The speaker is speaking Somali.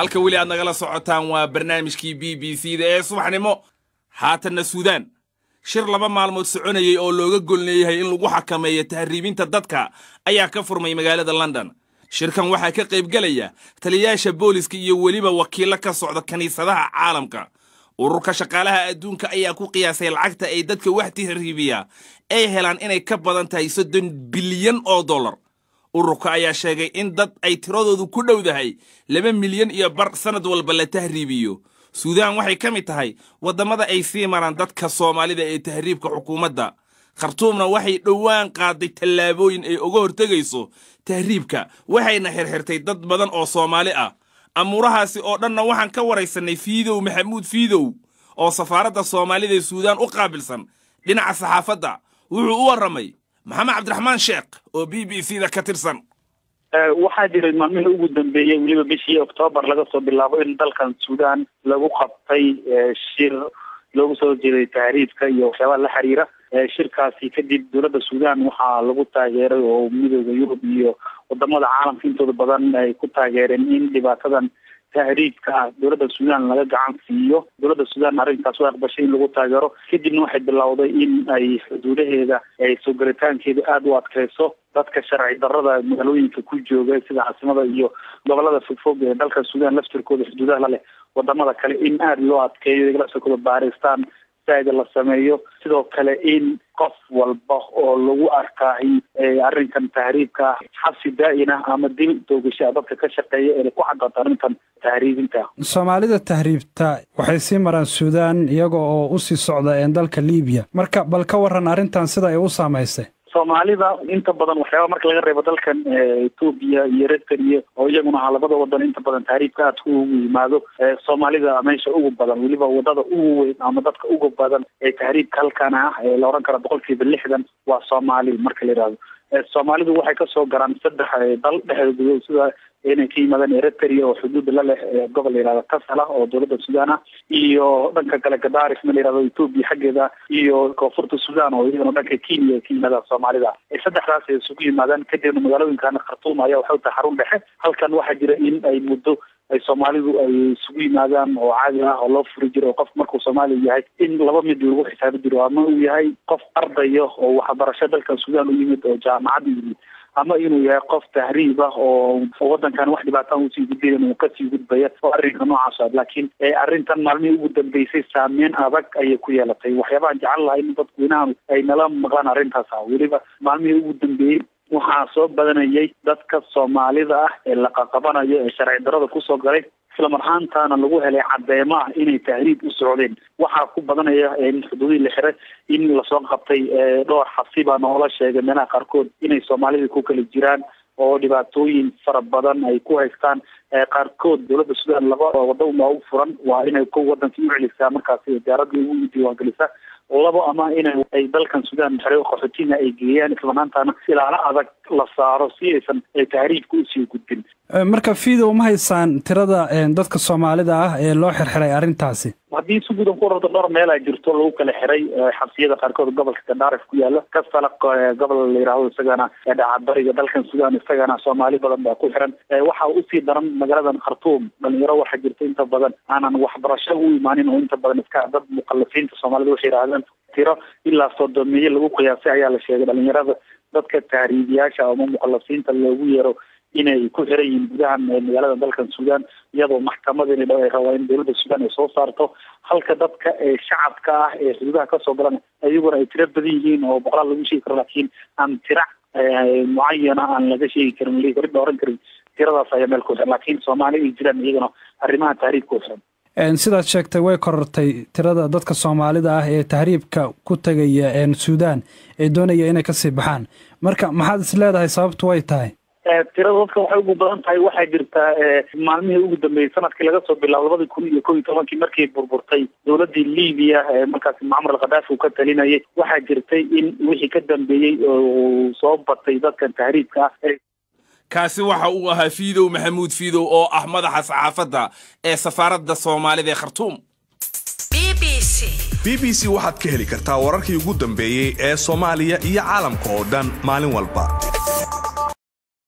halka weli aad nagala socotaan waa barnaamijkii BBC-da ee subaxnimo haatanna Suudaan shir laba maalmood soconayay oo looga golneeyay in lagu xakameeyo tahriibinta dadka ayaa ka furmay magaalada London. shirkan waxaa ka qayb galaya taliyayaasha booliska iyo weliba wakiilo ka socda kaniisadaha caalamka. ururka shaqaalaha adduunka ayaa ku qiyaasay lacagta ay dadka wax tahriibiya ay helaan inay ka badan tahay $30 bilyan oo dollar. ururka ayaa sheegay in dad ay tiradoodu ku dhowdahay 2 milyan iyo bar sanad walba la tahriibiyo. Suudaan waxay ka mid tahay wadamada ay sii maraan dadka Soomaalida ee tahriibka xukuumadda. Khartoumna waxay dhawaan qaaday tallaabooyin ay uga hortagayso tahriibka waxayna xirxirtay dad badan oo Soomaali ah. amurahaasi oo dhanna waxaan ka waraysanay Fiidow Maxamuud Fiidow oo safaaradda Soomaalida ee Suudaan u qaabilsan dhinaca saxaafadda. wuxuu u waramay Maxamed Cabdiraxmaan Sheekh oo BBC-da ka tirsan. waxaa jiray maalmihii ugu dambeeyay weliba bishii Oktoobar laga soo bilaabo in dalkan Suudaan lagu qabtay shir loogu soo jeeday tahriibka iyo waxyaabaha la xiriira. shirkaasi kadib dowladda Suudaan waxaa lagu taageeray oo midowga Yurub iyo wadamada caalamka intooda badan ay ku taageereen in dhibaatadan tahriibka dowladda Suudaan laga gacan siiyo. dowladda Suudaan arrintaas waa aqbashay in lagu taageero kadibna waxay bilowday in ay xuduudaheeda ay soo galitaankeeda aad u adkayso dadka sharci darrada magaalooyinka ku jooga sida caasimada iyo gobolada fogfog ee dalka Suudaan laftirkooda xuduudaha la leh wadamada kale in aad loo adkeeyo igala soo kala baaristaan sida la sameeyo sidoo kale in qof walba oo lagu arkay arrinkan tahriibka xabsi daa'ina ama dil doogasho dadka ka shaqeeya ee ku caddaata arrintan tahriibinta. Soomaalida tahriibta waxay sii maraan Suudaan iyaga oo u sii socda dalka Liibiya. marka bal ka waran arrintan sida ay u saameysay. Soomaalida inta badan waxyaabo marka laga reebo dalkan Ethiopia iyo Eritrea oo iyaguna labada wadan inta badan tahriibka aad ugu yimaado Soomaalida meesha ugu badan waliba wadada ugu weyn ama dadka ugu badan ee tahriibka halkan ah la oran karo 60% waa Soomaali marka la yiraahdo. Soomaalidu waxay ka soo garan saddex dal dhexdooda sida inay ka yimaadaan Eritrea oo xuduud la leh gobol yaraada Kasala oo dowladda Suudaan iyo dhanka kale Gadaarif ma yiraahdo Ethiopia xageeda iyo koonfurta Suudaan oo iyaduna dhanka Kenya ka yimaada Soomaalida. saddexdaas ay isugu yimaadaan kadibna magaalooyinkan Khartoum ayaa waxay tahay xarun dhexe. halkan waxaa jira in ay muddo ay Soomaalidu ay isugu yimaadaan oo caadi ah oo loo furi jiro qof markuu Soomaali yahay in laba mid lagu xisaabi jiro ama uu yahay qof ardayo oo waxbarasho dalka Suudaan u yimid oo jaamacad yimid ama inuu yahay qof tahriib ah oo wadankan wax dhibaato u sii gudbay inuu ka sii gudbaya oo arrinka noocaas ah. laakiin arrintan maalmihii ugu dambeysay saameyn adag ayay ku yeelatay. waxyaabaha jecel lahaa in dadku inaan ay nala maqlaan arrintaas weliba maalmihii ugu dambeeyay waxaa soo badanayay dadka Soomaalida ah ee la qabanayo ee sharci darrada ku soo galay isla marhaantaana lagu helay cadeymo ah inay tahriib u socdeen. waxaa ku badanaya in xuduudii la xiray in la soo qabtay dhowr xabsiba noola sheegay meelaha qaarkood inay Soomaalida ku kala jiraan oo dhibaatooyin fara badan ay ku haystaan. qaarkood dowladda Suudaan laba wado u furan waa inay ku wadanka u celisaa markaasi diyaaradda ugu diiwaangelisa labo ama inay dalkan Suudaan xariiq qaxootiga ay geeyaan isla markaana ilaala adag la saaro si aysan tahriibku u sii gudbin. marka Fiidow ma haysaan tirada dadka Soomaalida ah ee loo xirxiray arrintaasi. haddii si guud ku ordo dhowr meel ay jirto lagu kala xiray xabsiyada qaarkood gobolka Gadaarif ku yaala Kasala gobol la yiraahdo isagana dhaca bariga dalkan Suudaan isagana Soomaali badan baa ku xiran. waxa uu sii daran magaalada Khartoum dhalinyaro waxa jirta inta badan aanan waxbarasho u imaanin oo inta badan iska dad muqallisiinta Soomaalida waxay yiraahdaan tiro ilaa 30 lagu qiyaasay ayaa la sheegay dhalinyarada dadka tahriibiyaasha ama muqallisiinta loogu yeero inay ku xiran yihiin gudaha magaalada dalkan Suudaan iyadoo maxkamadda ay rabaan in dowladda Suudaan ay soo saarto halka dadka shacabka ah ee xuduudaha ka soo galan ayaguna ay tiro badan yihiin oo boqolaal lagu sheegi karo laakiin aan tiro mucayyana aan laga sheegi karin la dooran karin tiradaas ayaa meel ku xiran laakiin Soomaali ay jiraan iyaguna arrimaha tahriibka ku xiran. sidaad sheegtay way korortay tirada dadka Soomaalida ah ee tahriibka ku tagaya Suudaan ee doonaya inay ka sii baxaan. marka maxaad is leedahay sababtu way tahay? tirada dadka waxay ugu badan tahay waxaa jirta maalmihii ugu dambeeyay sanadkii laga soo bilaabo 2011 markii burburtay dowladda Liibiya markaas Muammar al-Gaddafi uu ka talinayay waxaa jirtay in wixii ka dambeeyay oo soo batay dadka tahriibka kaasi waxa uu ahaa Fiidow Maxamuud Fiidow oo ah madaxa saxaafadda ee safaaradda Soomaalida ee Khartoum. BBC waxaad ka heli kartaa wararkii ugu dambeeyay ee Soomaaliya iyo caalamka oo dhan maalin walba.